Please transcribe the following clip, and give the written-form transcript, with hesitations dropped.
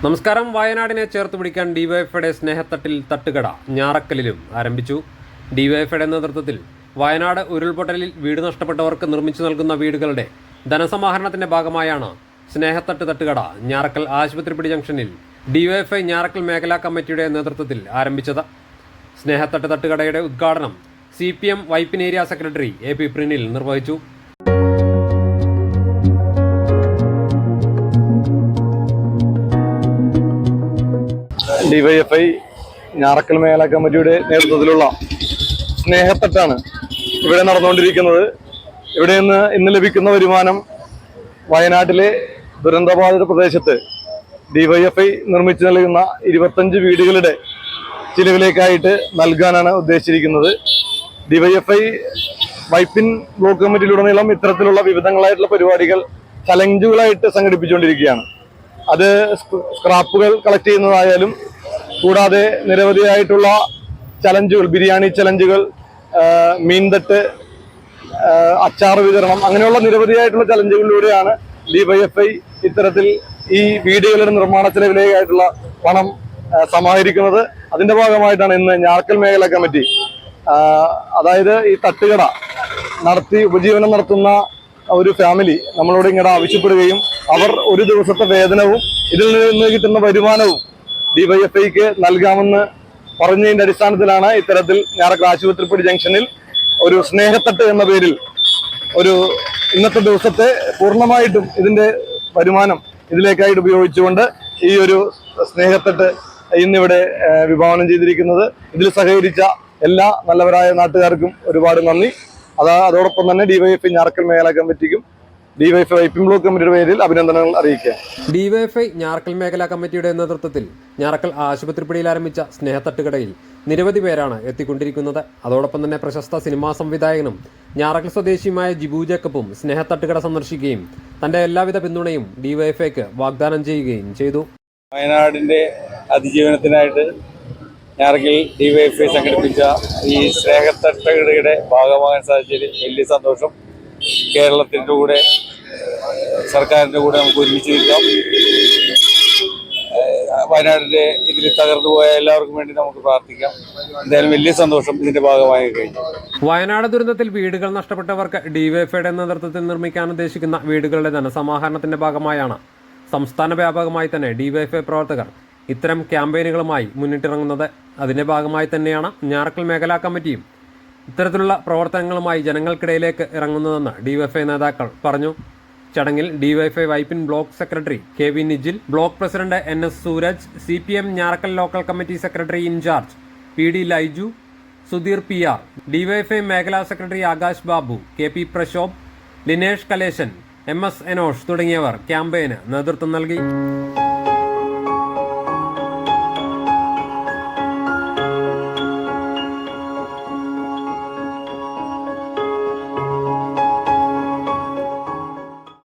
നമസ്കാരം. വയനാടിനെ ചേർത്ത് പിടിക്കാൻ ഡിവൈഎഫ്ഐയുടെ സ്നേഹത്തട്ടിൽ തട്ടുകട ഞാറക്കലിലും ആരംഭിച്ചു. ഡിവൈഎഫ്ഐയുടെ നേതൃത്വത്തിൽ വയനാട് ഉരുൾപൊട്ടലിൽ വീട് നഷ്ടപ്പെട്ടവർക്ക് നിർമ്മിച്ചു നൽകുന്ന വീടുകളുടെ ധനസമാഹരണത്തിന്റെ ഭാഗമായാണ് സ്നേഹത്തട്ട് തട്ടുകട ഞാറക്കൽ ആശുപത്രിപ്പടി ജംഗ്ഷനിൽ ഡിവൈഎഫ്ഐ ഞാറക്കൽ മേഖലാ കമ്മിറ്റിയുടെ നേതൃത്വത്തിൽ ആരംഭിച്ചത്. സ്നേഹത്തട്ട് തട്ടുകടയുടെ ഉദ്ഘാടനം CPM Vypin area secretary AP Prinil നിർവഹിച്ചു. ഡിവൈഎഫ്ഐ ഞാറക്കൽ മേഖലാ കമ്മിറ്റിയുടെ നേതൃത്വത്തിലുള്ള സ്നേഹത്തട്ടാണ് ഇവിടെ നടന്നുകൊണ്ടിരിക്കുന്നത്. ഇവിടെ നിന്ന് ഇന്ന് ലഭിക്കുന്ന വരുമാനം വയനാട്ടിലെ ദുരന്തബാധിത പ്രദേശത്ത് ഡിവൈഎഫ്ഐ നിർമ്മിച്ചു നൽകുന്ന 25 വീടുകളുടെ ചിലവിലേക്കായിട്ട് നൽകാനാണ് ഉദ്ദേശിച്ചിരിക്കുന്നത്. ഡിവൈഎഫ്ഐ വൈപ്പിൻ ബ്ലോക്ക് കമ്മിറ്റിയിലുടനീളം ഇത്തരത്തിലുള്ള വിവിധങ്ങളായിട്ടുള്ള പരിപാടികൾ ചലഞ്ചുകളായിട്ട് സംഘടിപ്പിച്ചുകൊണ്ടിരിക്കുകയാണ്. അത് സ്ക്രാപ്പുകൾ കളക്ട് ചെയ്യുന്നതായാലും കൂടാതെ നിരവധിയായിട്ടുള്ള ചലഞ്ചുകൾ, ബിരിയാണി ചലഞ്ചുകൾ, മീൻതട്ട്, അച്ചാർ വിതരണം, അങ്ങനെയുള്ള നിരവധിയായിട്ടുള്ള ചലഞ്ചുകളിലൂടെയാണ് ഡിവൈഎഫ്ഐ ഇത്തരത്തിൽ ഈ വീടുകളുടെ നിർമ്മാണ ചെലവിലേക്കായിട്ടുള്ള പണം സമാഹരിക്കുന്നത്. അതിന്റെ ഭാഗമായിട്ടാണ് ഇന്ന് ഞാറക്കൽ മേഖലാ കമ്മിറ്റി, അതായത് ഈ തട്ടുകട നടത്തി ഉപജീവനം നടത്തുന്ന ഒരു ഫാമിലി നമ്മളോട് ഇങ്ങോട്ട് ആവശ്യപ്പെടുകയും അവർ ഒരു ദിവസത്തെ വേതനവും ഇതിൽ നിന്ന് കിട്ടുന്ന വരുമാനവും ഡിവൈഎഫ്ഐക്ക് നൽകാമെന്ന് പറഞ്ഞതിന്റെ അടിസ്ഥാനത്തിലാണ് ഇത്തരത്തിൽ ഞാറക്കൽ ആശുപത്രിപ്പടി ജംഗ്ഷനിൽ ഒരു സ്നേഹത്തട്ട് എന്ന പേരിൽ ഇന്നത്തെ ദിവസത്തെ പൂർണ്ണമായിട്ടും ഇതിന്റെ വരുമാനം ഇതിലേക്കായിട്ട് ഉപയോഗിച്ചുകൊണ്ട് ഈ ഒരു സ്നേഹത്തട്ട് ഇന്നിവിടെ വിഭാവനം ചെയ്തിരിക്കുന്നത്. ഇതിൽ സഹകരിച്ച എല്ലാ നല്ലവരായ നാട്ടുകാർക്കും ഒരുപാട് നന്ദി. അതോടൊപ്പം തന്നെ ഡിവൈഎഫ്ഐ ഞാറക്കൽ മേഖലാ കമ്മിറ്റിക്കും ഡിവൈഎഫ്ഐ വൈപ്പിൻ ബ്ലോക്ക് കമ്മിറ്റിയുടെ പേരിൽ അഭിനന്ദനങ്ങൾ അറിയിക്കുക. ഡിവൈഎഫ്ഐ ഞാറക്കൽ മേഖലാ കമ്മിറ്റിയുടെ നേതൃത്വത്തിൽ ഞാറക്കൽ ആശുപത്രിപ്പടിയിൽ ആരംഭിച്ച സ്നേഹത്തട്ടുകടയിൽ നിരവധി പേരാണ് എത്തിക്കൊണ്ടിരിക്കുന്നത്. അതോടൊപ്പം തന്നെ പ്രശസ്ത സിനിമാ സംവിധായകനും ഞാറക്കൽ സ്വദേശിയുമായ ജിബു ജേക്കബും സ്നേഹത്തട്ടുകട സന്ദർശിക്കുകയും തന്റെ എല്ലാവിധ പിന്തുണയും ഡിവൈഎഫ്ഐക്ക് വാഗ്ദാനം ചെയ്യുകയും ചെയ്തു. വയനാടിന്റെ അതിജീവനത്തിനായിട്ട് ഞാറക്കൽ ഡിവൈഎഫ്ഐ സംഘടിപ്പിച്ച ഈ സ്നേഹത്തട്ടുകടയുടെ ഭാഗമാകാൻ സാധിച്ചതിൽ വലിയ സന്തോഷം. കേരളത്തിൻ്റെ കൂടെ, സർക്കാരിൻ്റെ കൂടെ നമുക്ക് ഒരുമിച്ച് നിൽക്കാം. വയനാടിൻ്റെ ഇതിൽ തകർന്നു പോയ എല്ലാവർക്കും വേണ്ടി നമുക്ക് പ്രാർത്ഥിക്കാം. എന്തായാലും വലിയ സന്തോഷം ഇതിന്റെ ഭാഗമായി കഴിഞ്ഞു. വയനാട് ദുരന്തത്തിൽ വീടുകൾ നഷ്ടപ്പെട്ടവർക്ക് ഡിവൈഎഫ്ഐയുടെ നേതൃത്വത്തിൽ നിർമ്മിക്കാൻ ഉദ്ദേശിക്കുന്ന വീടുകളുടെ ധനസമാഹരണത്തിന്റെ ഭാഗമായാണ് സംസ്ഥാന വ്യാപകമായി തന്നെ ഡിവൈഎഫ്ഐ പ്രവർത്തകർ ഇത്തരം ക്യാമ്പയിനുകളുമായി മുന്നിട്ടിറങ്ങുന്നത്. അതിന്റെ ഭാഗമായി തന്നെയാണ് ഞാറക്കൽ മേഖലാ കമ്മിറ്റിയും ഇത്തരത്തിലുള്ള പ്രവർത്തനങ്ങളുമായി ജനങ്ങൾക്കിടയിലേക്ക് ഇറങ്ങുന്നതെന്ന് ഡിവൈഎഫ്ഐ നേതാക്കൾ പറഞ്ഞു. ചടങ്ങിൽ DYFI Vypin block secretary KV Nijil, block president NS Sooraj, CPM Njarakkal local committee secretary in charge PD Laiju, Sudheer PR, DYFI മേഖലാ secretary Akash Babu, KP Prashobh, Linesh Kaleshan, MS Enosh തുടങ്ങിയവർ ക്യാമ്പയിന് നേതൃത്വം നൽകി.